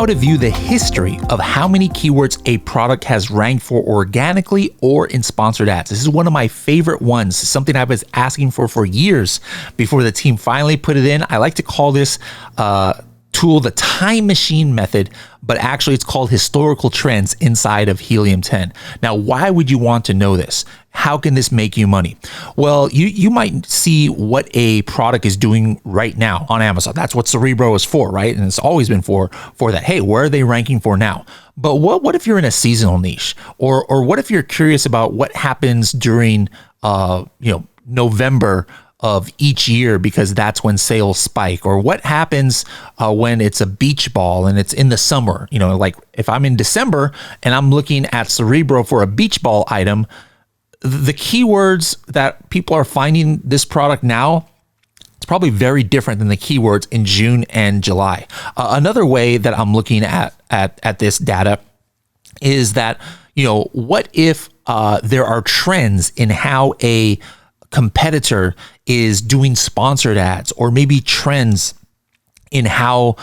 how to view the history of how many keywords a product has ranked for organically or in sponsored ads. This is one of my favorite ones, something I was asking for years before the team finally put it in. I like to call this tool the time machine method, but actually it's called historical trends inside of Helium 10. Now, why would you want to know this? How can this make you money? Well, you might see what a product is doing right now on Amazon. That's what Cerebro is for, right? And it's always been for that. Hey, where are they ranking for now? But what if you're in a seasonal niche, or what if you're curious about what happens during November of each year, because that's when sales spike, or what happens when it's a beach ball and it's in the summer. Like if I'm in December and I'm looking at Cerebro for a beach ball item, the keywords that people are finding this product now, it's probably very different than the keywords in June and July. Another way that I'm looking at this data is that, what if there are trends in how a competitor is doing sponsored ads, or maybe trends in how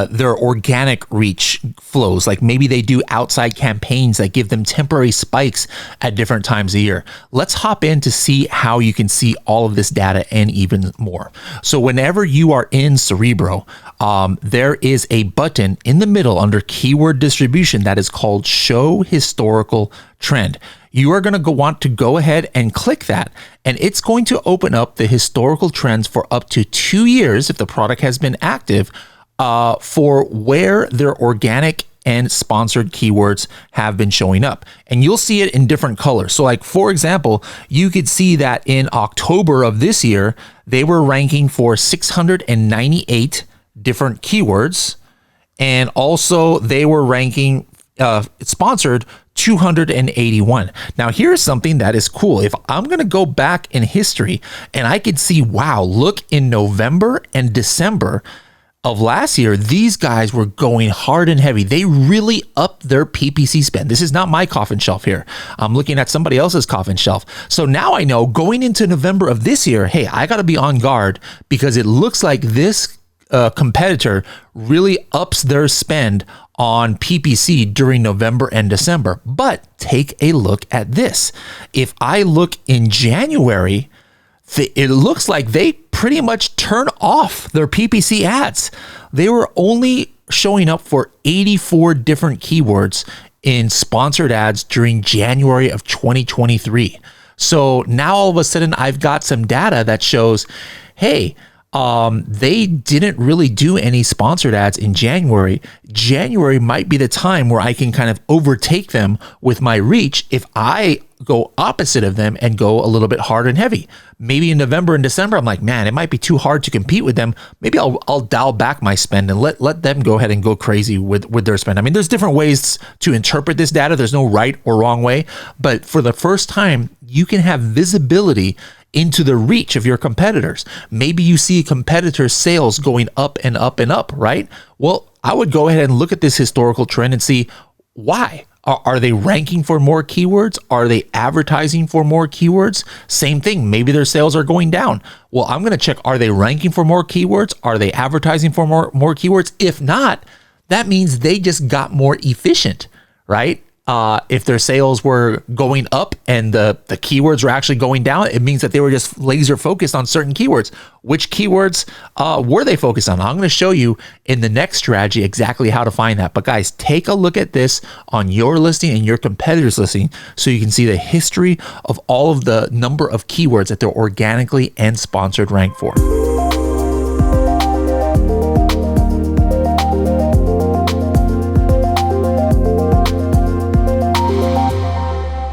their organic reach flows. Like maybe they do outside campaigns that give them temporary spikes at different times of year. Let's hop in to see how you can see all of this data and even more. So whenever you are in Cerebro, there is a button in the middle under keyword distribution that is called Show Historical Trend. You are going to want to go ahead and click that, and it's going to open up the historical trends for up to 2 years if the product has been active, for where their organic and sponsored keywords have been showing up. And you'll see it in different colors. So like, for example, you could see that in October of this year, they were ranking for 698 different keywords. And also they were ranking sponsored 281. Now, here's something that is cool. If I'm going to go back in history and I could see, wow, look, in November and December of last year, these guys were going hard and heavy. They really upped their PPC spend. This is not my coffin shelf here. I'm looking at somebody else's coffin shelf. So now I know going into November of this year, hey, I got to be on guard, because it looks like this competitor really ups their spend on PPC during November and December. But take a look at this. If I look in January, it looks like they pretty much turn off their PPC ads. They were only showing up for 84 different keywords in sponsored ads during January of 2023. So now all of a sudden I've got some data that shows, hey, they didn't really do any sponsored ads in January. January might be the time where I can kind of overtake them with my reach if I go opposite of them and go a little bit hard and heavy. Maybe in November and December, I'm like, man, it might be too hard to compete with them. Maybe I'll dial back my spend and let them go ahead and go crazy with their spend. I mean, there's different ways to interpret this data. There's no right or wrong way, but for the first time, you can have visibility into the reach of your competitors. Maybe you see a competitor's sales going up and up and up, right? Well, I would go ahead and look at this historical trend and see why. Are they ranking for more keywords? Are they advertising for more keywords? Same thing. Maybe their sales are going down. Well, I'm going to check, are they ranking for more keywords? Are they advertising for more keywords? If not, that means they just got more efficient, right? If their sales were going up and the keywords were actually going down, it means that they were just laser focused on certain keywords. Which keywords were they focused on? I'm going to show you in the next strategy exactly how to find that. But guys, take a look at this on your listing and your competitors' listing so you can see the history of all of the number of keywords that they're organically and sponsored ranked for.